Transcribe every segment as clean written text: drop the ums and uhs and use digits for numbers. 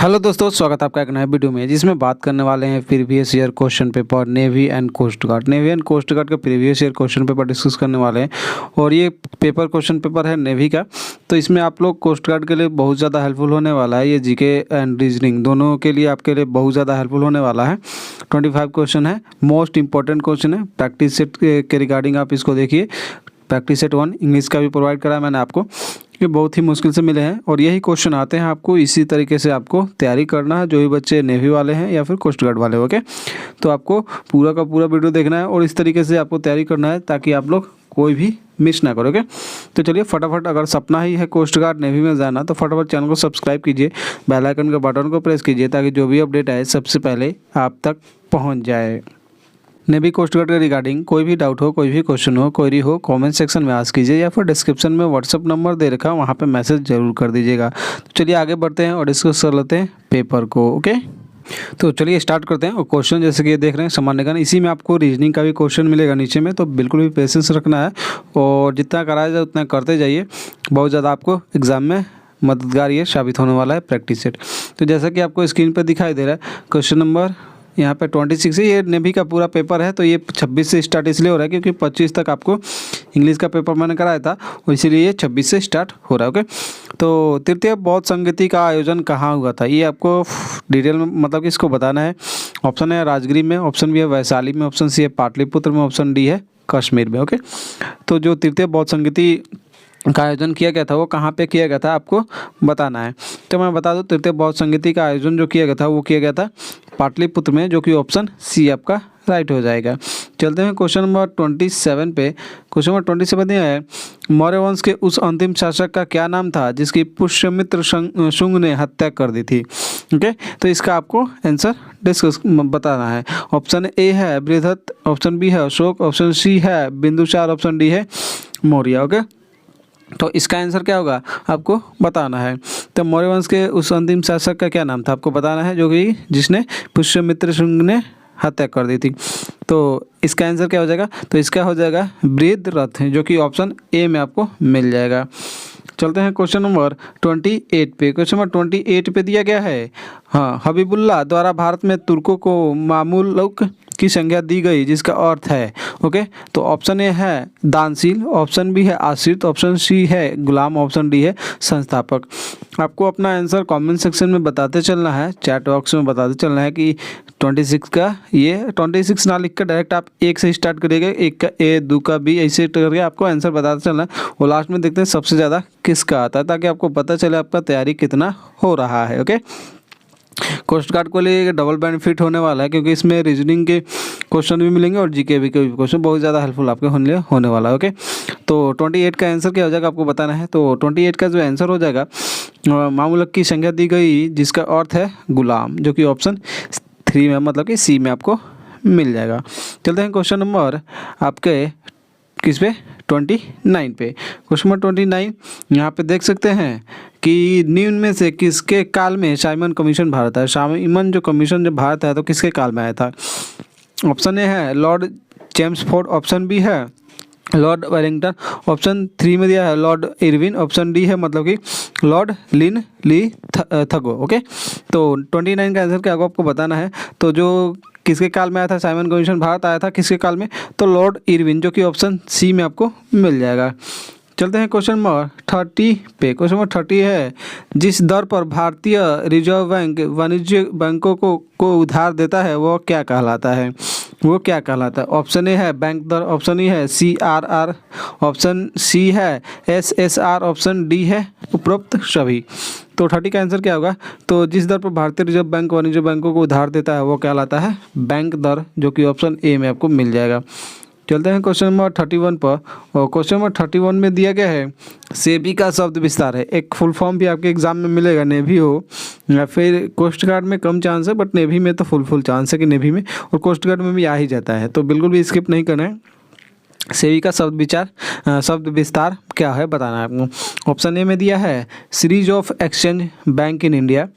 Hello दोस्तों, स्वागत है आपका एक नए वीडियो में जिसमें बात करने वाले हैं previous year question paper navy and coast guard. Navy and coast guard का previous year question paper discuss करने वाले हैं और ये पेपर क्वेश्चन पेपर है नेवी का। तो इसमें आप लोग कोस्ट गार्ड के लिए बहुत ज़्यादा हेल्पफुल होने वाला है। ये जीके एंड रीजनिंग दोनों के लिए आपके लिए बहुत ज़्यादा हेल्पफुल होने वाला है। 25 क्वेश्चन है, मोस्ट इंपॉर्टेंट क्वेश्चन है। प्रैक्टिस सेट के रिगार्डिंग आप इसको देखिए। प्रैक्टिस सेट 1 इंग्लिश का भी प्रोवाइड करा है मैंने आपको। ये बहुत ही मुश्किल से मिले हैं और यही क्वेश्चन आते हैं आपको। इसी तरीके से आपको तैयारी करना है, जो भी बच्चे नेवी वाले हैं या फिर कोस्ट गार्ड वाले। ओके, तो आपको पूरा का पूरा वीडियो देखना है और इस तरीके से आपको तैयारी करना है ताकि आप लोग कोई भी मिस ना करोगे। तो चलिए फटाफट, अगर सपना ही है कोस्ट गार्ड नेवी में जाना तो फटाफट चैनल को सब्सक्राइब कीजिए, बेल आइकन के बटन को प्रेस कीजिए ताकि जो भी अपडेट आए सबसे पहले आप तक पहुँच जाए। नेवी कोस्ट गार्ड के रिगार्डिंग कोई भी डाउट हो, कोई भी क्वेश्चन हो, क्वेरी हो, कमेंट सेक्शन में आस्क कीजिए या फिर डिस्क्रिप्शन में व्हाट्सअप नंबर दे रखा है, वहाँ पे मैसेज जरूर कर दीजिएगा। तो चलिए आगे बढ़ते हैं और डिस्कस कर लेते हैं पेपर को। ओके, तो चलिए स्टार्ट करते हैं। और क्वेश्चन जैसे कि ये देख रहे हैं सामान्य ज्ञान, इसी में आपको रीजनिंग का भी क्वेश्चन मिलेगा नीचे में, तो बिल्कुल भी पेशेंस रखना है और जितना कराया जाए उतना करते जाइए। बहुत ज़्यादा आपको एग्जाम में मददगार ये साबित होने वाला है प्रैक्टिस सेट। तो जैसा कि आपको स्क्रीन पर दिखाई दे रहा है, क्वेश्चन नंबर यहाँ पे 26 है। ये नेवी का पूरा पेपर है, तो ये 26 से स्टार्ट इसलिए हो रहा है क्योंकि 25 तक आपको इंग्लिश का पेपर मैंने कराया था और इसीलिए ये 26 से स्टार्ट हो रहा है। ओके, तो तृतीय बौद्ध संगीति का आयोजन कहाँ हुआ था, ये आपको डिटेल में मतलब कि इसको बताना है। ऑप्शन है राजगिरी में, ऑप्शन बी है वैशाली में, ऑप्शन सी है पाटलिपुत्र में, ऑप्शन डी है कश्मीर में। ओके, तो जो तृतीय बौद्ध संगीति का आयोजन किया गया था वो कहाँ पे किया गया था आपको बताना है। तो मैं बता दूं, तृतीय बौद्ध संगीति का आयोजन जो किया गया था वो किया गया था पाटलिपुत्र में, जो कि ऑप्शन सी आपका राइट हो जाएगा। चलते हैं क्वेश्चन नंबर 27 पे। क्वेश्चन नंबर 27 ये है, मौर्य वंश के उस अंतिम शासक का क्या नाम था जिसकी पुष्यमित्र शुंग ने हत्या कर दी थी। ओके, तो इसका आपको आंसर डिस्कस बताना है। ऑप्शन ए है बृहदत्त, ऑप्शन बी है अशोक, ऑप्शन सी है बिंदुसार, ऑप्शन डी है मौर्य। ओके, तो इसका आंसर क्या होगा आपको बताना है। तो मौर्य वंश के उस अंतिम शासक का क्या नाम था आपको बताना है, जो कि जिसने पुष्यमित्र शुंग ने हत्या कर दी थी। तो इसका आंसर क्या हो जाएगा, तो इसका हो जाएगा बृहद्रथ, जो कि ऑप्शन ए में आपको मिल जाएगा। चलते हैं क्वेश्चन नंबर 28 पे। क्वेश्चन नंबर 28 पे दिया गया है, हाँ, हबीबुल्लाह द्वारा भारत में तुर्कों को मामलुक की संज्ञा दी गई जिसका अर्थ है। ओके, तो ऑप्शन ए है दानशील, ऑप्शन बी है आश्रित, ऑप्शन सी है गुलाम, ऑप्शन डी है संस्थापक। आपको अपना आंसर कमेंट सेक्शन में बताते चलना है, चैट बॉक्स में बताते चलना है कि 26 का ये 26 ना लिख कर डायरेक्ट आप एक से स्टार्ट करिएगा, एक का ए, दो का बी, ऐसे करके आपको आंसर बताते चलना है और लास्ट में देखते हैं सबसे ज़्यादा किसका आता है, ताकि आपको पता चले आपका तैयारी कितना हो रहा है। ओके, कोस्ट गार्ड को लिए डबल बेनिफिट होने वाला है क्योंकि इसमें रीजनिंग के क्वेश्चन भी मिलेंगे और जीके भी के क्वेश्चन बहुत ज़्यादा हेल्पफुल आपके होने वाला है। ओके, तो 28 का आंसर क्या हो जाएगा आपको बताना है। तो 28 का जो आंसर हो जाएगा, मामूलक की संज्ञा दी गई जिसका अर्थ है गुलाम, जो कि ऑप्शन 3 में मतलब कि सी में आपको मिल जाएगा। चलते हैं क्वेश्चन नंबर आपके किस पे 29 पे। क्वेश्चन नंबर 29 यहाँ पे देख सकते हैं कि निम्न में से किसके काल में साइमन कमीशन भारत है। साइमन जो कमीशन जब भारत है तो किसके काल में आया था। ऑप्शन ए है लॉर्ड चेम्सफोर्ड, ऑप्शन बी है लॉर्ड वेलिंगटन, ऑप्शन 3 में दिया है लॉर्ड इरविन, ऑप्शन डी है मतलब कि लॉर्ड लिन ली थगो। ओके, तो 29 का आंसर क्या होगा आपको बताना है। तो जो किसके काल में आया था साइमन कमीशन भारत आया था किसके काल में, तो लॉर्ड इरविन, जो कि ऑप्शन सी में आपको मिल जाएगा। चलते हैं क्वेश्चन नंबर 30 पे। क्वेश्चन नंबर 30 है, जिस दर पर भारतीय रिजर्व बैंक वाणिज्य बैंकों को उधार देता है वो क्या कहलाता है, वो क्या कहलाता है। ऑप्शन ए है बैंक दर, ऑप्शन ई है CRR, ऑप्शन सी है SSR, ऑप्शन डी है उपरोक्त सभी। तो 30 का आंसर क्या होगा, तो जिस दर पर भारतीय रिजर्व बैंक वाणिज्य बैंकों को उधार देता है वो कहलाता है बैंक दर, जो कि ऑप्शन ए में आपको मिल जाएगा। चलते हैं क्वेश्चन नंबर 31 पर। और क्वेश्चन नंबर 31 में दिया गया है सेबी का शब्द विस्तार है। एक फुल फॉर्म भी आपके एग्जाम में मिलेगा, नेवी हो या फिर कोस्ट गार्ड में कम चांस है, बट नेवी में तो फुल चांस है कि नेवी में और कोस्ट गार्ड में भी आ ही जाता है, तो बिल्कुल भी स्किप नहीं करना है। सेबी का शब्द विस्तार क्या है बताना है आपको। ऑप्शन ए में दिया है series of exchange bank in India.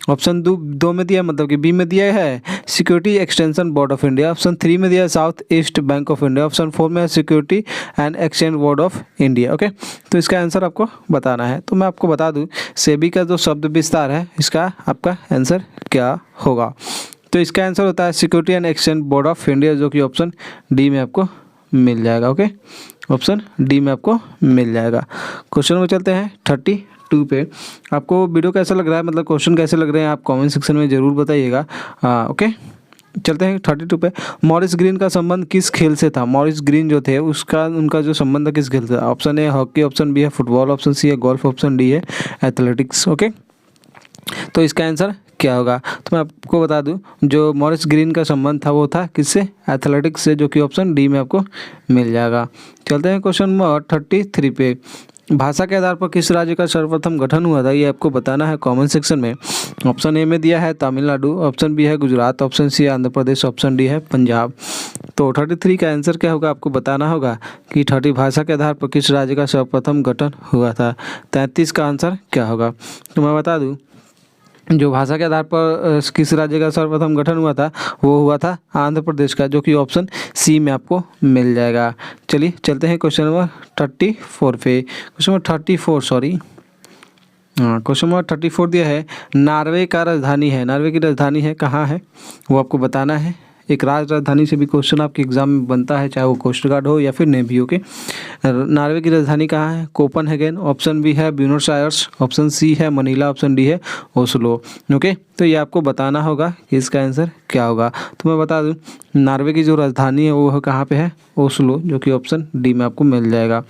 Option दो में दिया मतलब कि बी में दिया है security extension board of India. Option 3 में दिया है south east bank of India. Option 4 में है security and exchange board of India. Okay, तो इसका आंसर आपको बताना है। तो मैं आपको बता दूँ सेबी का जो शब्द विस्तार है इसका आपका आंसर क्या होगा। तो इसका आंसर होता है security and exchange board of India, जो कि ऑप्शन डी में आपको मिल जाएगा। ओके, ऑप्शन डी में आपको मिल जाएगा। क्वेश्चन में चलते हैं 32 पे। आपको वीडियो कैसा लग रहा है, मतलब क्वेश्चन कैसे लग रहे हैं, आप कमेंट सेक्शन में ज़रूर बताइएगा। ओके, चलते हैं 32 पे। मॉरिस ग्रीन का संबंध किस खेल से था? मॉरिस ग्रीन जो थे उनका जो संबंध था किस खेल से था? Option A hockey, option B है फुटबॉल, ऑप्शन सी है गोल्फ, ऑप्शन डी है एथलेटिक्स। ओके, तो इसका आंसर क्या होगा? तो मैं आपको बता दूं जो मॉरिस ग्रीन का संबंध था वो था किससे? एथलेटिक्स से, जो कि ऑप्शन डी में आपको मिल जाएगा। चलते हैं क्वेश्चन नंबर 33 पे। भाषा के आधार पर किस राज्य का सर्वप्रथम गठन हुआ था, ये आपको बताना है कमेंट सेक्शन में। ऑप्शन ए में दिया है तमिलनाडु, ऑप्शन बी है गुजरात, ऑप्शन सी है आंध्र प्रदेश, ऑप्शन डी है पंजाब। तो 33 का आंसर क्या होगा आपको बताना होगा कि 30 भाषा के आधार पर किस राज्य का सर्वप्रथम गठन हुआ था। 33 का आंसर क्या होगा? तो मैं बता दूँ जो भाषा के आधार पर किस राज्य का सर्वप्रथम गठन हुआ था वो हुआ था आंध्र प्रदेश का, जो कि ऑप्शन सी में आपको मिल जाएगा। चलिए चलते हैं क्वेश्चन नंबर 34 पे। क्वेश्चन नंबर 34 दिया है नॉर्वे का राजधानी है। नॉर्वे की राजधानी है कहाँ है वो आपको बताना है। एक राजधानी से भी क्वेश्चन आपके एग्जाम में बनता है, चाहे वो कोस्ट गार्ड हो या फिर नेवी हो के। नॉर्वे की राजधानी कहाँ है? कोपनहेगन। ऑप्शन बी है ब्यूनस आयर्स, ऑप्शन सी है मनीला, ऑप्शन डी है ओस्लो। ओके, तो ये आपको बताना होगा कि इसका आंसर क्या होगा। तो मैं बता दूं नॉर्वे की जो राजधानी है वो कहाँ पे है? ओस्लो, जो कि ऑप्शन डी में आपको मिल जाएगा।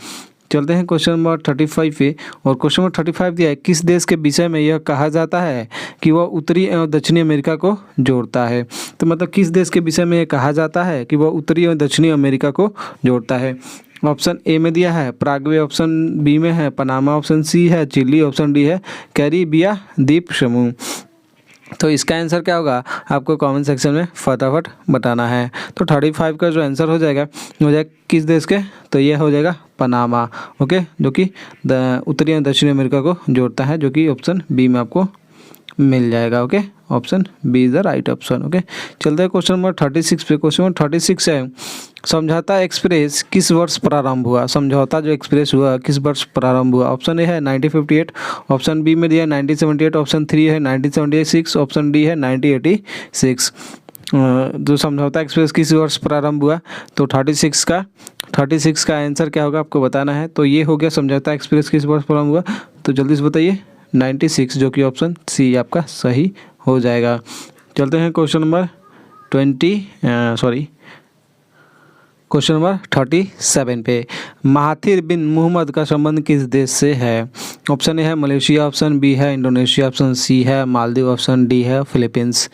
चलते हैं क्वेश्चन नंबर 35 पे। और क्वेश्चन नंबर 35 दिया है किस देश के विषय में यह कहा जाता है कि वह उत्तरी एवं दक्षिणी अमेरिका को जोड़ता है? तो मतलब किस देश के विषय में यह कहा जाता है कि वह उत्तरी एवं दक्षिणी अमेरिका को जोड़ता है? ऑप्शन ए में दिया है प्राग्वे, ऑप्शन बी में है पनामा, ऑप्शन सी है चिली, ऑप्शन डी है कैरिबिया द्वीप समूह। तो इसका आंसर क्या होगा आपको कमेंट सेक्शन में फटाफट बताना है। तो 35 का जो आंसर हो जाएगा किस देश के? तो ये हो जाएगा पनामा। ओके, जो कि उत्तरी और दक्षिणी अमेरिका को जोड़ता है, जो कि ऑप्शन बी में आपको मिल जाएगा। Okay, option B is the right option. Okay, चलते हैं क्वेश्चन नंबर 36 पे। क्वेश्चन नंबर 36 है समझौता एक्सप्रेस किस वर्ष प्रारंभ हुआ? समझौता जो एक्सप्रेस हुआ किस वर्ष प्रारंभ हुआ? ऑप्शन ए है 1958, ऑप्शन बी में दिया है 1978, ऑप्शन 3 है 1976, ऑप्शन डी है 1986। जो समझौता एक्सप्रेस किस वर्ष प्रारंभ हुआ? तो 36 का आंसर क्या होगा आपको बताना है। तो ये हो गया समझौता एक्सप्रेस किस वर्ष प्रारंभ हुआ, तो जल्दी से बताइए 96, जो कि ऑप्शन सी आपका सही हो जाएगा। चलते हैं क्वेश्चन नंबर 37 पे। महाथिर बिन मोहम्मद का संबंध किस देश से है? ऑप्शन ए है मलेशिया, ऑप्शन बी है इंडोनेशिया, ऑप्शन सी है मालदीव, ऑप्शन डी है फिलीपींस।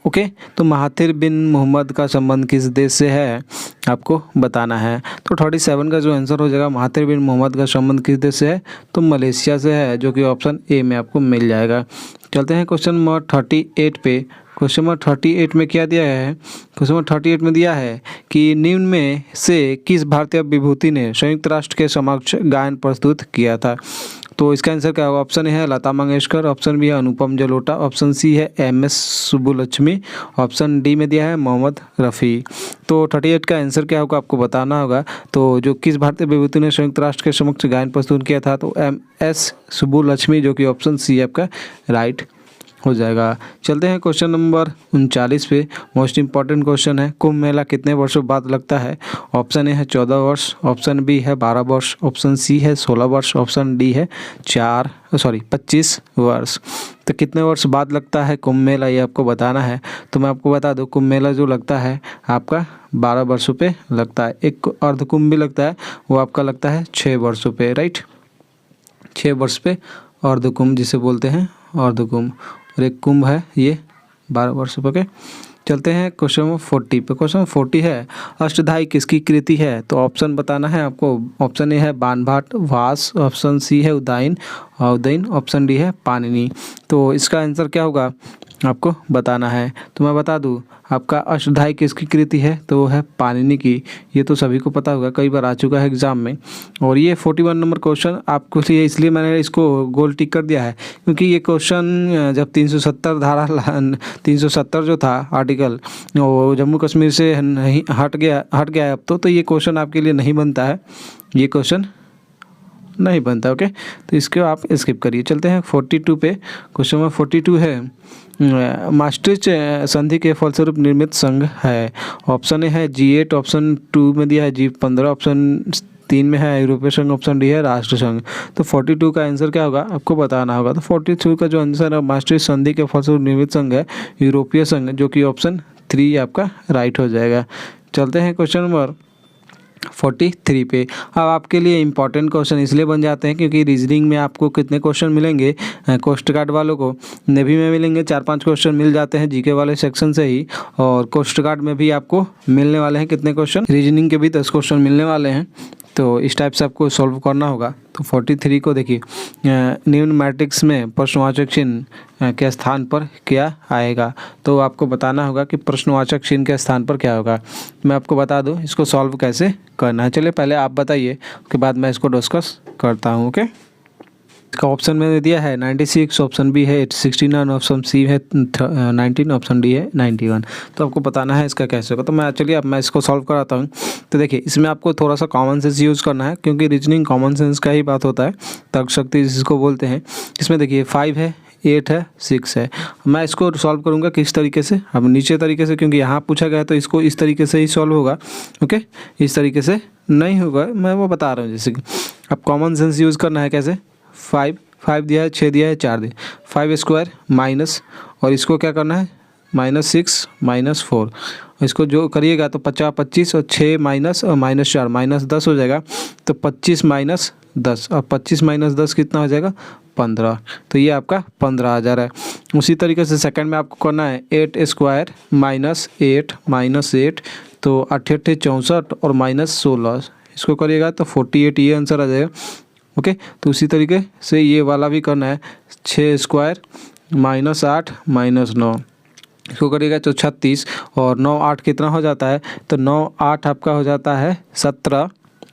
ओके, तो महाथिर बिन मोहम्मद का संबंध किस देश से है आपको बताना है। तो 37 का जो आंसर हो जाएगा महाथिर बिन मोहम्मद का संबंध किस देश से है? तो मलेशिया से है, जो कि ऑप्शन ए में आपको मिल जाएगा। चलते हैं क्वेश्चन नंबर 38 पे। क्वेश्चन नंबर 38 में क्या दिया है? क्वेश्चन नंबर 38 में दिया है कि निम्न में से किस भारतीय विभूति ने संयुक्त राष्ट्र के समक्ष गायन प्रस्तुत किया था? तो इसका आंसर क्या होगा? ऑप्शन ए है लता मंगेशकर, ऑप्शन बी है अनुपम जलोटा, ऑप्शन सी है MS सुब्बुलक्ष्मी, ऑप्शन डी में दिया है मोहम्मद रफ़ी। तो 38 का आंसर क्या होगा आपको बताना होगा। तो जो किस भारतीय विभूति ने संयुक्त राष्ट्र के समक्ष गायन प्रस्तुत किया था? तो MS सुब्बुलक्ष्मी, जो कि ऑप्शन सी आपका राइट हो जाएगा। चलते हैं क्वेश्चन नंबर 39 पे। मोस्ट इंपॉर्टेंट क्वेश्चन है कुंभ मेला कितने वर्षों बाद लगता है? ऑप्शन ए है 14 वर्ष, ऑप्शन बी है 12 वर्ष, ऑप्शन सी है 16 वर्ष, ऑप्शन डी है 25 वर्ष। तो कितने वर्ष बाद लगता है कुंभ मेला, ये आपको बताना है। तो मैं आपको बता दूं कुंभ मेला जो लगता है आपका 12 वर्षों पे लगता है। एक अर्ध कुंभ भी लगता है, वो आपका लगता है 6 वर्षों पे, राइट। 6 वर्ष पे अर्ध कुंभ जिसे बोलते हैं अर्ध कुंभ, और एक कुंभ है ये 12 वर्ष पे। चलते हैं क्वेश्चन नंबर 40 पे। क्वेश्चन नंबर 40 है अष्टधाई किसकी कृति है? तो ऑप्शन बताना है आपको। ऑप्शन ए है बाणभट्ट, व्यास, ऑप्शन सी है उदयन, और देन ऑप्शन डी है पाणिनि। तो इसका आंसर क्या होगा आपको बताना है। तो मैं बता दूं आपका अष्टधाई किसकी कृति है, तो वो है पाणिनि की। ये तो सभी को पता होगा, कई बार आ चुका है एग्जाम में। और ये 41 नंबर क्वेश्चन आपको इसलिए मैंने इसको गोल टिक कर दिया है क्योंकि ये क्वेश्चन जब 370 धारा 370 जो था आर्टिकल वो जम्मू कश्मीर से नहीं हट गया है अब तो ये क्वेश्चन आपके लिए नहीं बनता है, ये क्वेश्चन नहीं बनता। ओके, तो इसको आप स्किप करिए। चलते हैं 42 पे। क्वेश्चन नंबर 42 है मास्ट्रिच संधि के फलस्वरूप निर्मित संघ है। ऑप्शन ए है G8, ऑप्शन 2 में दिया है G15, ऑप्शन 3 में है यूरोपीय संघ, ऑप्शन डी है राष्ट्र संघ। तो 42 का आंसर क्या होगा आपको बताना होगा। तो 42 का जो आंसर है मास्ट्रिच संधि के फलस्वरूप निर्मित संघ है यूरोपीय संघ, जो कि ऑप्शन 3 आपका राइट हो जाएगा। चलते हैं क्वेश्चन नंबर 43 पे। अब आपके लिए इंपॉर्टेंट क्वेश्चन इसलिए बन जाते हैं क्योंकि रीजनिंग में आपको कितने क्वेश्चन मिलेंगे, कोस्ट गार्ड वालों को नेवी में मिलेंगे 4-5 क्वेश्चन मिल जाते हैं जीके वाले सेक्शन से ही, और कोस्ट गार्ड में भी आपको मिलने वाले हैं कितने क्वेश्चन, रीजनिंग के भी 10 क्वेश्चन मिलने वाले हैं। तो इस टाइप से आपको सॉल्व करना होगा। तो 43 को देखिए, निम्न मैट्रिक्स में प्रश्नवाचक चिन्ह के स्थान पर क्या आएगा। तो आपको बताना होगा कि प्रश्नवाचक चिन्ह के स्थान पर क्या होगा। मैं आपको बता दूं इसको सॉल्व कैसे करना है। चलिए पहले आप बताइए, उसके बाद मैं इसको डिस्कस करता हूं। ओके, इसका ऑप्शन मैंने दिया है 96, ऑप्शन बी है 69, ऑप्शन सी है 19, ऑप्शन डी है 91। तो आपको बताना है इसका कैसे होगा। तो मैं इसको सॉल्व कराता हूँ। तो देखिए इसमें आपको थोड़ा सा कॉमन सेंस यूज़ करना है क्योंकि रीजनिंग कॉमन सेंस का ही बात होता है, तर्क शक्ति जिसको बोलते हैं। इसमें देखिए 5 है, 8 है, 6 है। मैं इसको सॉल्व करूँगा किस तरीके से, अब नीचे तरीके से, क्योंकि यहाँ पूछा गया तो इसको इस तरीके से ही सॉल्व होगा। ओके, इस तरीके से नहीं होगा, मैं वो बता रहा हूँ। जैसे कि अब कॉमन सेंस यूज़ करना है कैसे, 5 दिया है, 6 दिया है, 4 दिया, 5 स्क्वायर माइनस, और इसको क्या करना है -6 -4, इसको जो करिएगा तो 50 25 और 6 माइनस और -4 -10 हो जाएगा। तो 25 माइनस 10, और 25 माइनस 10 कितना हो जाएगा 15। तो ये आपका 15 आ जा रहा है। उसी तरीके से सेकंड में आपको करना है 8 स्क्वायर -8 -8, तो 8 8 64 और -16, इसको करिएगा तो 48, ये आंसर आ जाएगा। ओके, तो उसी तरीके से ये वाला भी करना है 6 स्क्वायर -8 -9, इसको करिएगा तो 36, और 9 8 कितना हो जाता है, तो 9 8 आपका हो जाता है 17,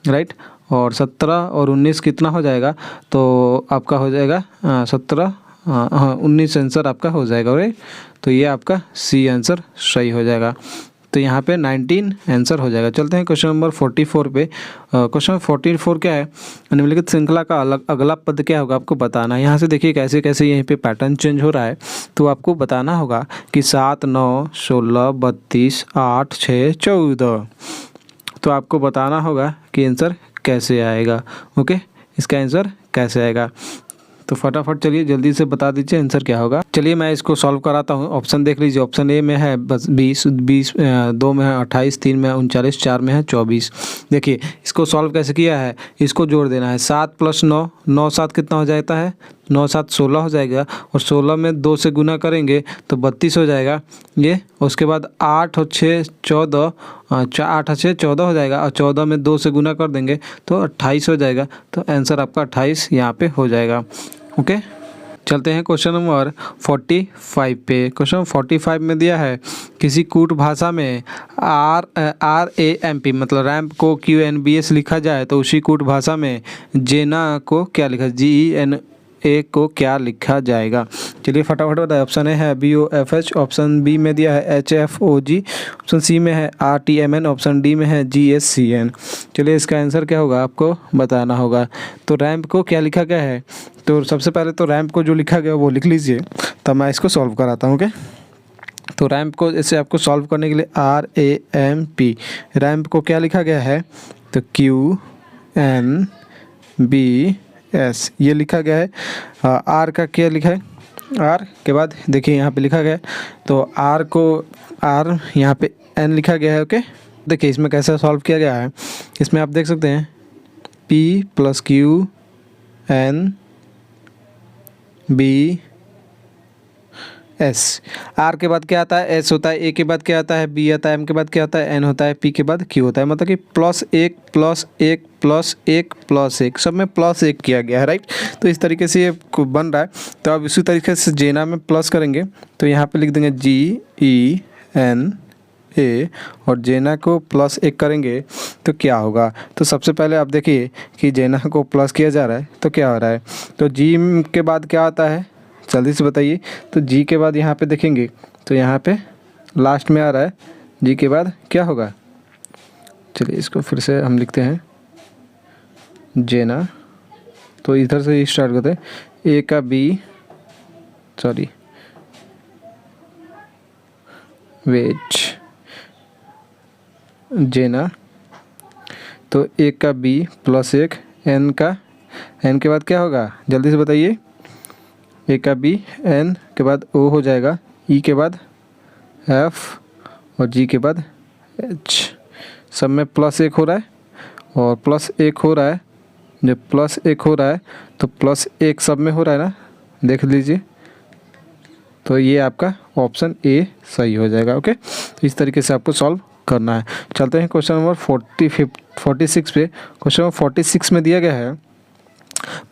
राइट। और 17 और 19 कितना हो जाएगा, तो आपका हो जाएगा 17 19 आंसर आपका हो जाएगा। राइट, तो ये आपका सी आंसर सही हो जाएगा। तो यहाँ पे 19 आंसर हो जाएगा। चलते हैं क्वेश्चन नंबर 44 पे। क्वेश्चन नंबर 44 क्या है, निम्नलिखित श्रृंखला का अगला पद क्या होगा आपको बताना है। यहाँ से देखिए कैसे कैसे यहीं पे पैटर्न चेंज हो रहा है। तो आपको बताना होगा कि 7 9 16 32 8 6 14। तो आपको बताना होगा कि आंसर कैसे आएगा। ओके, इसका आंसर कैसे आएगा, तो फटाफट चलिए जल्दी से बता दीजिए आंसर क्या होगा। चलिए मैं इसको सॉल्व कराता हूँ। ऑप्शन देख लीजिए, ऑप्शन ए में है बस 20, 2 में है 28, 3 में है 39, 4 में है 24। देखिए इसको सॉल्व कैसे किया है, इसको जोड़ देना है 7 + 9, 9 7 कितना हो जाता है, 9 7 16 हो जाएगा, और 16 में 2 से गुना करेंगे तो 32 हो जाएगा ये। उसके बाद 8 और 6 14, 8 6 14 हो जाएगा, और 14 में 2 से गुना कर देंगे तो 28 हो जाएगा। तो आंसर आपका 28 यहाँ पे हो जाएगा। ओके, चलते हैं क्वेश्चन नंबर 45 पे। क्वेश्चन 45 में दिया है किसी कूट भाषा में RAMP मतलब रैम्प को QNBS लिखा जाए तो उसी कूट भाषा में जेना को क्या लिखा, GENA को क्या लिखा जाएगा। चलिए फटाफट बताए। ऑप्शन ए है BOFH, ऑप्शन बी में दिया है HFOG, ऑप्शन सी में है RTMN, ऑप्शन डी में है GSCN। चलिए इसका आंसर क्या होगा आपको बताना होगा। तो रैम्प को क्या लिखा गया है, तो सबसे पहले तो रैम्प को जो लिखा गया वो लिख लीजिए, तब मैं इसको सॉल्व कराता हूँ। ओके, तो रैम्प को इसे आपको सॉल्व करने के लिए RAMP, रैम्प को क्या लिखा गया है, तो QNBS ये लिखा गया है। R का क्या लिखा है, R के बाद देखिए यहाँ पे लिखा गया है, तो R को R यहाँ पे N लिखा गया है। ओके, देखिए इसमें कैसे सॉल्व किया गया है, इसमें आप देख सकते हैं P + QNB एस। आर के बाद क्या आता है? एस होता है। ए के बाद क्या आता है? बी आता है। एम के बाद क्या आता है? एन होता है। पी के बाद क्यू होता है। मतलब कि +1 +1 +1 +1 सब में +1 किया गया है, राइट। तो इस तरीके से ये बन रहा है। तो अब इसी तरीके से जेना में प्लस करेंगे तो यहाँ पे लिख देंगे GENA और जेना को +1 करेंगे तो क्या होगा? तो सबसे पहले आप देखिए कि जेना को प्लस किया जा रहा है तो क्या हो रहा है? तो जी के बाद क्या आता है? जल्दी से बताइए। तो जी के बाद यहाँ पे देखेंगे तो यहाँ पे लास्ट में आ रहा है जी के बाद क्या होगा? चलिए इसको फिर से हम लिखते हैं जेना। तो इधर से स्टार्ट करते हैं। ए का बी सॉरी वेज जेना। तो ए का बी +1 एन का एन के बाद क्या होगा? जल्दी से बताइए। ए का बी एन के बाद ओ हो जाएगा, ई के बाद एफ और जी के बाद एच। सब में +1 हो रहा है और +1 हो रहा है। जब +1 हो रहा है तो +1 सब में हो रहा है ना, देख लीजिए। तो ये आपका ऑप्शन ए सही हो जाएगा। ओके, तो इस तरीके से आपको सॉल्व करना है। चलते हैं क्वेश्चन नंबर 46 पे। क्वेश्चन नंबर 46 में दिया गया है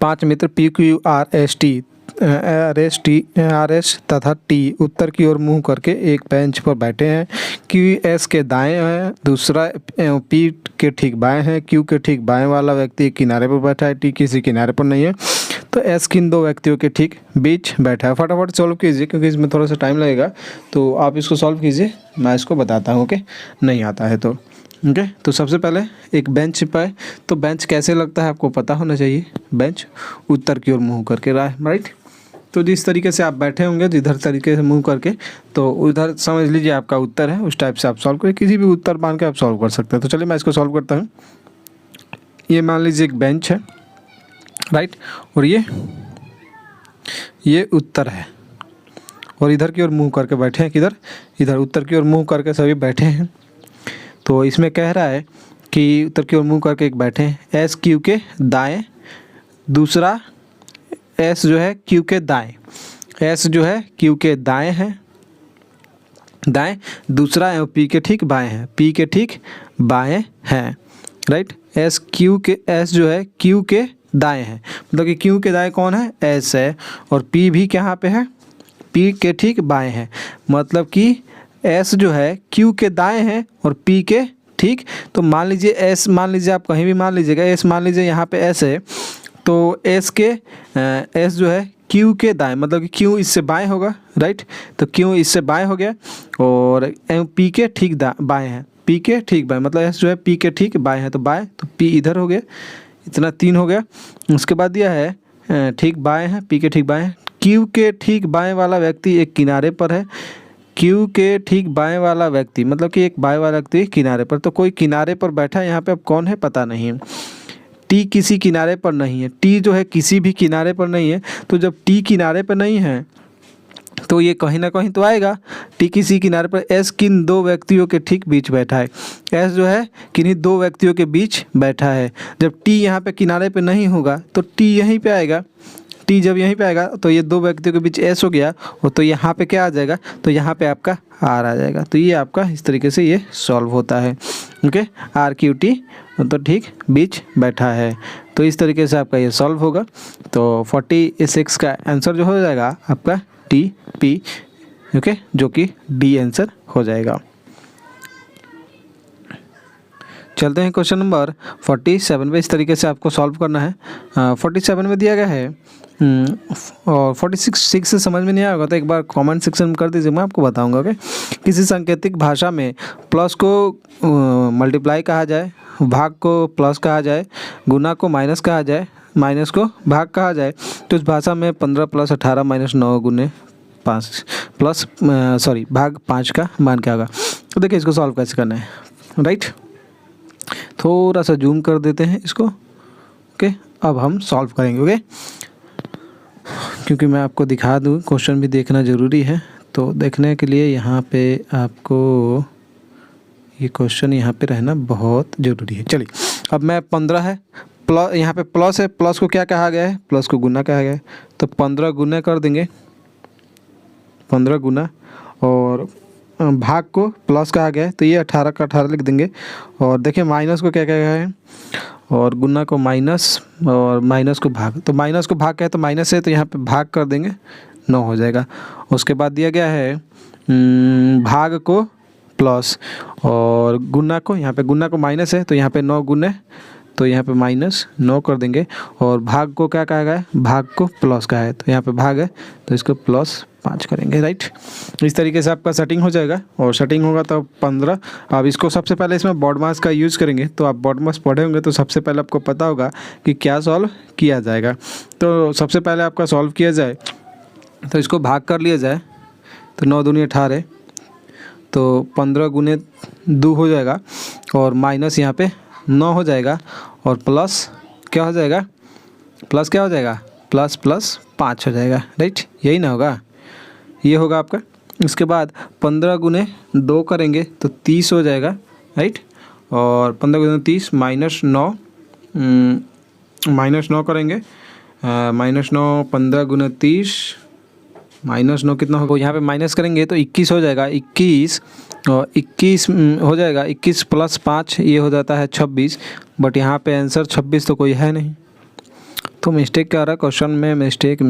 5 मित्र RS तथा टी उत्तर की ओर मुंह करके एक बेंच पर बैठे हैं। QS के दाएं है, दूसरा P के ठीक बाएं है। Q के ठीक बाएं वाला व्यक्ति एक किनारे पर बैठा है, T किसी किनारे पर नहीं है। तो S किन दो व्यक्तियों के ठीक बीच बैठा है। फटाफट सॉल्व कीजिए क्योंकि इसमें थोड़ा सा टाइम लगेगा। तो आप इसको सॉल्व कीजिए, मैं इसको बताता हूँ। ओके, नहीं आता है तो ओके। तो सबसे पहले एक बेंच पर, तो बेंच कैसे लगता है आपको पता होना चाहिए। बेंच उत्तर की ओर मुँह करके रहा है, राइट। तो जिस तरीके से आप बैठे होंगे जिधर तरीके से मुंह करके, तो उधर समझ लीजिए आपका उत्तर है। उस टाइप से आप सॉल्व करें, किसी भी उत्तर मान के आप सॉल्व कर सकते हैं। तो चलिए मैं इसको सॉल्व करता हूँ। ये मान लीजिए एक बेंच है, राइट, और ये उत्तर है और इधर की ओर मुंह करके बैठे हैं। किधर? इधर उत्तर की ओर मुंह करके सभी बैठे हैं। तो इसमें कह रहा है कि उत्तर की ओर मुंह करके एक बैठे हैं। एस क्यू के दाएं, दूसरा एस जो है क्यू के दाएं, एस जो है क्यू के दाएं है, दाएं। दूसरा पी के ठीक बाएं है, पी के ठीक बाएं हैं, राइट। एस जो है क्यू के दाएं है, मतलब कि क्यू के दाएं कौन है? एस है। और पी भी कहाँ पे है? पी के ठीक बाएं है। मतलब कि एस जो है क्यू के दाएं है और पी के ठीक। तो मान लीजिए एस, मान लीजिए आप कहीं भी मान लीजिएगा, एस मान लीजिए यहाँ पे एस है, तो एस जो है क्यू के दाएं, मतलब कि क्यू इससे बाएं होगा, राइट। तो क्यू इससे बाएं हो गया और पी के ठीक बाएं है, पी के ठीक बाएं, मतलब एस जो है पी के ठीक बाएं है, तो बाएं, तो पी इधर हो गया, इतना 3 हो गया। उसके बाद दिया है ठीक बाएं है, पी के ठीक बाएं है। क्यू के ठीक बाएं वाला व्यक्ति एक किनारे पर है। क्यू के ठीक बाएं वाला व्यक्ति मतलब कि एक बाएं वाला व्यक्ति किनारे पर, तो कोई किनारे पर बैठा है। यहाँ पे अब कौन है पता नहीं है। टी किसी किनारे पर नहीं है, टी जो है किसी भी किनारे पर नहीं है। तो जब टी किनारे पर नहीं है तो ये कहीं ना कहीं तो आएगा। टी किसी किनारे पर, एस किन दो व्यक्तियों के ठीक बीच बैठा है। एस जो है किन्हीं दो व्यक्तियों के बीच बैठा है। जब टी यहाँ पे किनारे पे नहीं होगा तो टी यहीं पे आएगा। टी जब यहीं पे आएगा तो ये दो व्यक्तियों के बीच एस हो गया, और तो यहाँ पे क्या आ जाएगा? तो यहाँ पे आपका आर आ जाएगा। तो ये आपका इस तरीके से ये सॉल्व होता है। ओके, आर क्यू टी तो ठीक बीच बैठा है। तो इस तरीके से आपका ये सॉल्व होगा। तो 46 का आंसर जो हो जाएगा आपका टी पी, ओके, जो कि डी आंसर हो जाएगा। चलते हैं क्वेश्चन नंबर 47 पे। इस तरीके से आपको सॉल्व करना है। 47 में दिया गया है और 46 से समझ में नहीं आएगा तो एक बार कमेंट सेक्शन में कर दीजिए, मैं आपको बताऊंगा। ओके, किसी सांकेतिक भाषा में प्लस को मल्टीप्लाई कहा जाए, भाग को प्लस कहा जाए, गुना को माइनस कहा जाए, माइनस को भाग कहा जाए, तो इस भाषा में 15 + 18 - 9 गुने 5 प्लस भाग 5 का मान क्या होगा। तो देखिए इसको सॉल्व कैसे करना है, राइट। थोड़ा सा जूम कर देते हैं इसको। ओके, अब हम सॉल्व करेंगे। ओके, क्योंकि मैं आपको दिखा दूँ, क्वेश्चन भी देखना ज़रूरी है। तो देखने के लिए यहाँ पे आपको ये क्वेश्चन यहाँ पे रहना बहुत ज़रूरी है। चलिए, अब मैं 15 है, प्लस यहाँ पे प्लस है, प्लस को क्या कहा गया है? प्लस को गुना कहा गया है। तो 15 गुना कर देंगे 15 गुना, और भाग को प्लस कहा गया है तो ये 18 का 18 लिख देंगे। और देखिए माइनस को क्या क्या है, और गुना को माइनस, और माइनस को भाग, तो माइनस को भाग क्या है तो माइनस है, तो यहाँ पे भाग कर देंगे 9 हो जाएगा। उसके बाद दिया गया है भाग को प्लस, और गुना को, यहाँ पे गुना को माइनस है तो यहाँ पे 9 गुने, तो यहाँ पे -9 कर देंगे। और भाग को क्या कहा गया है, भाग को प्लस का है तो यहाँ पे भाग है तो इसको +5 करेंगे, राइट। इस तरीके से आपका सेटिंग हो जाएगा, और सेटिंग होगा तो 15। अब इसको सबसे पहले इसमें BODMAS का यूज़ करेंगे, तो आप BODMAS पढ़े होंगे तो सबसे पहले आपको पता होगा कि क्या सॉल्व किया जाएगा। तो सबसे पहले आपका सॉल्व किया जाए तो इसको भाग कर लिया जाए, तो 9 दूनी 18, तो 15 गुने 2 हो जाएगा, और माइनस यहाँ पे 9 हो जाएगा, और प्लस क्या हो जाएगा, प्लस क्या हो जाएगा, प्लस 5 हो जाएगा, राइट। यही ना होगा, ये होगा आपका। इसके बाद 15 गुने 2 करेंगे तो 30 हो जाएगा, राइट। और 15 गुने 30 -9 करेंगे, -9 15 गुने 30 -9 कितना होगा, यहाँ पे माइनस करेंगे तो 21 हो जाएगा, 21, और 21 हो जाएगा, 21 + 5 ये हो जाता है 26, बट यहाँ पे आंसर 26 तो कोई है नहीं, तो मिस्टेक क्या आ रहा है क्वेश्चन में, मिस्टेक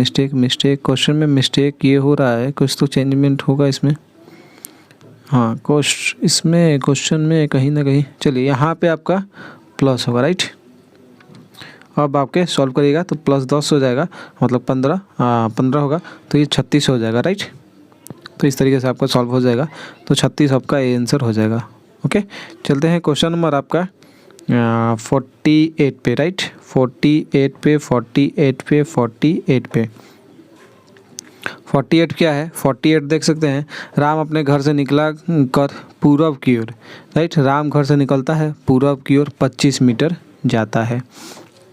क्वेश्चन में मिस्टेक ये हो रहा है, कुछ तो चेंजमेंट होगा इसमें। हाँ, इसमें क्वेश्चन में कहीं ना कहीं, चलिए यहाँ पे आपका प्लस होगा, राइट। अब आपके सॉल्व करिएगा तो +10 हो जाएगा, मतलब 15 होगा तो ये 36 हो जाएगा, राइट। तो इस तरीके से आपका सॉल्व हो जाएगा, तो 36 आपका ये आंसर हो जाएगा। ओके, चलते हैं क्वेश्चन नंबर आपका 48 पे, राइट। 48 क्या है, 48 देख सकते हैं, राम अपने घर से निकला कर पूरब की ओर, राइट। राम घर से निकलता है पूरब की ओर 25 मीटर जाता है,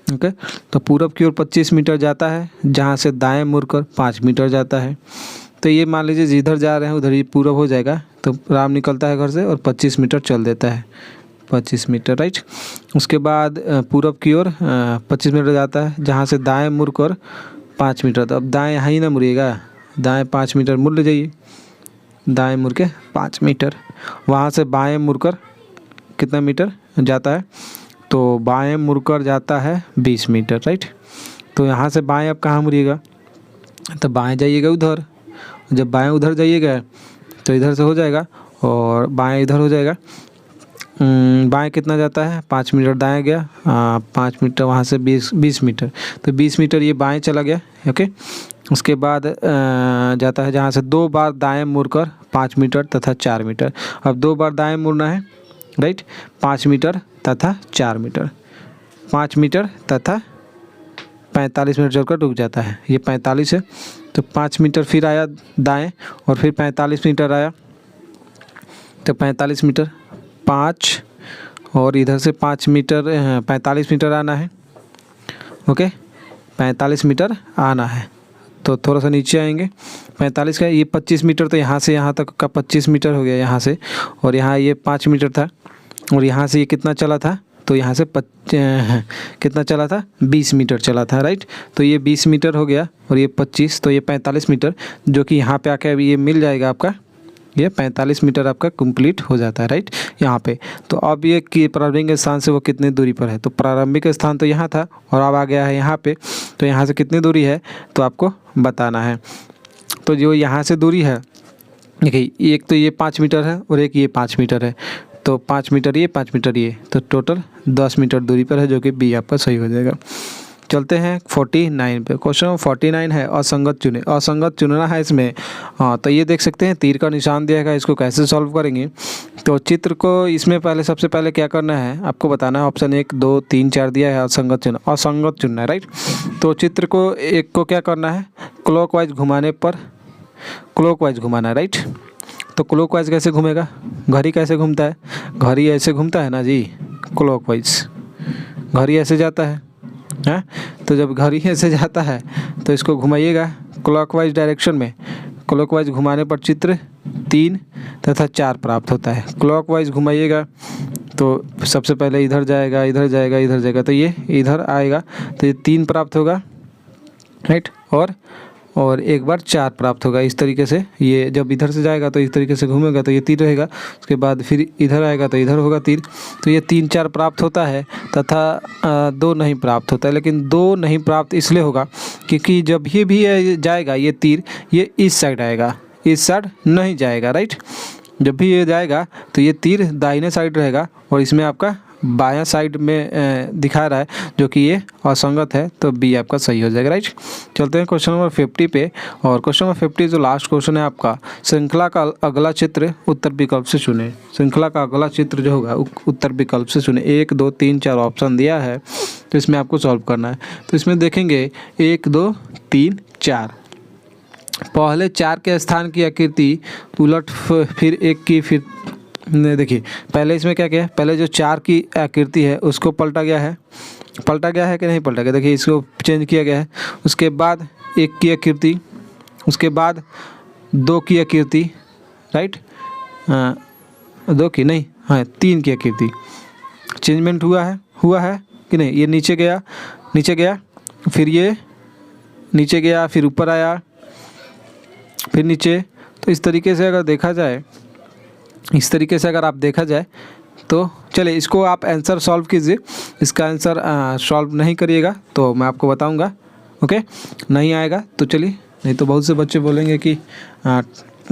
ओके। तो पूरब की ओर 25 मीटर जाता है, जहाँ से दाएं मुड़कर 5 मीटर जाता है। तो ये मान लीजिए जिधर जा रहे हैं उधर ही पूरब हो जाएगा, तो राम निकलता है घर से और 25 मीटर चल देता है, 25 मीटर, राइट। उसके बाद पूरब की ओर 25 मीटर जाता है, जहाँ से दाएं मुड़कर 5 मीटर, तो अब दाएं यहाँ ही ना मुड़िएगा, दाएं 5 मीटर मुड़ ले जाइए, दाएं मुड़ के 5 मीटर, वहाँ से बाएं मुड़कर कितना मीटर जाता है, तो बाएं मुड़कर जाता है 20 मीटर, राइट। तो यहाँ से बाएं अब कहाँ मुड़िएगा, तो बाएं जाइएगा उधर, जब बाएं उधर जाइएगा तो इधर से हो जाएगा, और बाएं इधर हो जाएगा। बाएं कितना जाता है, 5 मीटर दाएं गया, 5 मीटर, वहाँ से 20 मीटर, तो 20 मीटर ये बाएं चला गया, ओके। उसके बाद जाता है जहाँ से 2 बार दाएं मुड़कर 5 मीटर तथा 4 मीटर। अब 2 बार दाएं मुड़ना है, राइट, 5 मीटर तथा 4 मीटर, 5 मीटर तथा 45 मीटर चलकर रुक जाता है, ये 45 है, तो 5 मीटर फिर आया दाएं, और फिर 45 मीटर आया, तो 45 मीटर 5, और इधर से 5 मीटर 45 मीटर आना है, ओके, 45 मीटर आना है। तो थोड़ा सा नीचे आएंगे, 45 का ये 25 मीटर, तो यहाँ से यहाँ तक का 25 मीटर हो गया यहाँ से, और यहाँ ये 5 मीटर था, और यहाँ से ये कितना चला था, तो यहाँ से कितना चला था, 20 मीटर चला था, राइट। तो ये 20 मीटर हो गया, और ये 25, तो ये 45 मीटर, जो कि यहाँ पे आके अभी ये मिल जाएगा आपका, ये 45 मीटर आपका कंप्लीट हो जाता है, राइट, यहाँ पे। तो अब ये कि प्रारंभिक स्थान से वो कितनी दूरी पर है, तो प्रारंभिक स्थान तो यहाँ था, और अब आ गया है यहाँ पे, तो यहाँ से कितनी दूरी है तो आपको बताना है। तो जो यहाँ से दूरी है, देखिए, एक तो ये 5 मीटर है, और एक ये 5 मीटर है, तो 5 मीटर ये, 5 मीटर ये, तो टोटल 10 मीटर दूरी पर है, जो कि बी आपका सही हो जाएगा। चलते हैं 49 पे, क्वेश्चन 49 है, असंगत चुने, असंगत चुनना है इसमें। हाँ, तो ये देख सकते हैं तीर का निशान दिया है, इसको कैसे सॉल्व करेंगे। तो चित्र को इसमें पहले सबसे पहले क्या करना है आपको बताना है, ऑप्शन 1 2 3 4 दिया है, असंगत चुनना है, राइट। तो चित्र को एक को क्या करना है, क्लॉकवाइज घुमाने पर, क्लॉकवाइज घुमाना है, राइट। तो क्लॉकवाइज कैसे घूमेगा, घड़ी कैसे घूमता है, घड़ी ऐसे घूमता है ना जी, क्लॉकवाइज घड़ी ऐसे जाता है, हाँ। तो जब घड़ी ऐसे जाता है तो इसको घुमाइएगा क्लॉकवाइज डायरेक्शन में, क्लॉकवाइज घुमाने पर चित्र 3 तथा 4 प्राप्त होता है। क्लॉकवाइज घुमाइएगा तो सबसे पहले इधर जाएगा, इधर जाएगा, इधर जाएगा, तो ये इधर आएगा, तो ये 3 प्राप्त होगा, राइट। और और एक बार 4 प्राप्त होगा। इस तरीके से ये जब इधर से जाएगा तो इस तरीके से घूमेगा तो ये तीर रहेगा, उसके बाद फिर इधर आएगा तो इधर होगा तीर। तो ये 3 4 प्राप्त होता है तथा 2 नहीं प्राप्त होता है। लेकिन 2 नहीं प्राप्त इसलिए होगा क्योंकि जब ये भी जाएगा ये तीर, ये इस साइड आएगा, इस साइड नहीं जाएगा, राइट। जब भी ये जाएगा तो ये तीर दाहिने साइड रहेगा और इसमें आपका बायां साइड में दिखा रहा है, जो कि ये असंगत है। तो बी आपका सही हो जाएगा, राइट। चलते हैं क्वेश्चन नंबर 50 पे। और क्वेश्चन नंबर 50 जो लास्ट क्वेश्चन है आपका, श्रृंखला का अगला चित्र उत्तर विकल्प से चुने। श्रृंखला का अगला चित्र जो होगा उत्तर विकल्प से चुने। 1 2 3 4 ऑप्शन दिया है, तो इसमें आपको सॉल्व करना है। तो इसमें देखेंगे 1 2 3 4, पहले 4 के स्थान की आकृति उलट फिर 1 की, फिर देखिए पहले इसमें क्या किया है, पहले जो 4 की आकृति है उसको पलटा गया है कि नहीं पलटा गया, देखिए इसको चेंज किया गया है। उसके बाद 1 की आकृति, उसके बाद 2 की आकृति, राइट, 2 की नहीं, हाँ 3 की आकृति चेंजमेंट हुआ है कि नहीं। ये नीचे गया, फिर ये नीचे गया, फिर ऊपर आया, फिर नीचे। तो इस तरीके से अगर देखा जाए, अगर आप देखा जाए तो चलिए इसको आप आंसर सॉल्व कीजिए। इसका आंसर सॉल्व नहीं करिएगा तो मैं आपको बताऊंगा, ओके। नहीं आएगा तो चलिए, नहीं तो बहुत से बच्चे बोलेंगे कि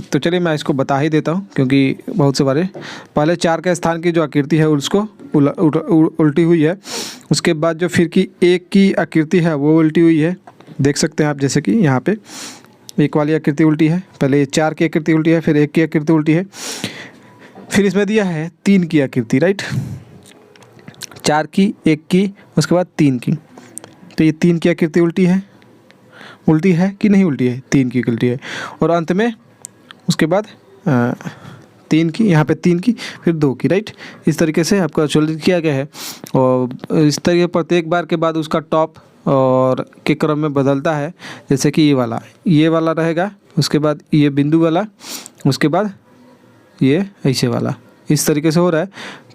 तो चलिए मैं इसको बता ही देता हूं, क्योंकि बहुत से बारे पहले 4 के स्थान की जो आकृति है उसको उल्टी हुई है। उसके बाद जो फिर की 1 की आकृति है वो उल्टी हुई है, देख सकते हैं आप, जैसे कि यहाँ पे 1 वाली आकृति उल्टी है, पहले 4 की आकृति उल्टी है, फिर 1 की आकृति उल्टी है, फिर इसमें दिया है 3 की आकृति, राइट। 4 की, 1 की, उसके बाद 3 की। तो ये 3 की आकृति उल्टी है कि नहीं उल्टी है, 3 की उल्टी है। और अंत में उसके बाद 3 की, यहाँ पे 3 की, फिर 2 की, राइट। इस तरीके से आपका सोल्यूशन किया गया है। और इस तरीके प्रत्येक बार के बाद उसका टॉप और के क्रम में बदलता है। जैसे कि ये वाला रहेगा, उसके बाद ये बिंदु वाला, उसके बाद ये ऐसे वाला, इस तरीके से हो रहा है।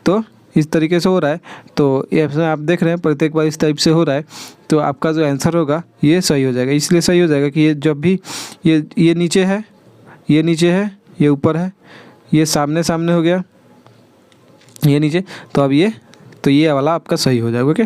तो इस तरीके से हो रहा है, तो ये आप देख रहे हैं प्रत्येक बार इस टाइप से हो रहा है। तो आपका जो आंसर होगा ये सही हो जाएगा। इसलिए सही हो जाएगा कि ये जब भी ये नीचे है, ये ऊपर है, ये सामने हो गया, ये नीचे, तो अब ये वाला आपका सही हो जाएगा, ओके।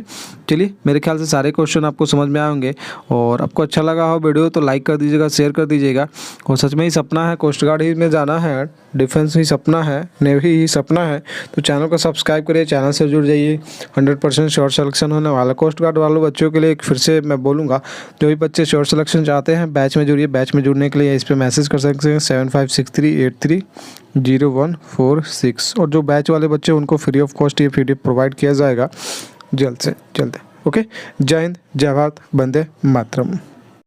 चलिए मेरे ख्याल से सारे क्वेश्चन आपको समझ में आए होंगे। और आपको अच्छा लगा हो वीडियो तो लाइक कर दीजिएगा, शेयर कर दीजिएगा। और सच में ही सपना है कोस्ट गार्ड ही में जाना है, डिफेंस ही सपना है, नेवी ही सपना है, तो चैनल को सब्सक्राइब करिए, चैनल से जुड़ जाइए। 100% श्योर सिलेक्शन होने वाला कोस्ट गार्ड वालों बच्चों के लिए फिर से मैं बोलूँगा, जो भी बच्चे श्योर सिलेक्शन चाहते हैं बैच में जुड़िए। बैच में जुड़ने के लिए इस पर मैसेज कर सकते हैं 7563830146। और जो बैच वाले बच्चे उनको फ्री ऑफ कॉस्ट ये PDF प्रोवाइड किया जाएगा जल्द से जल्द, ओके। जय हिंद, जय भारत, वंदे मातरम।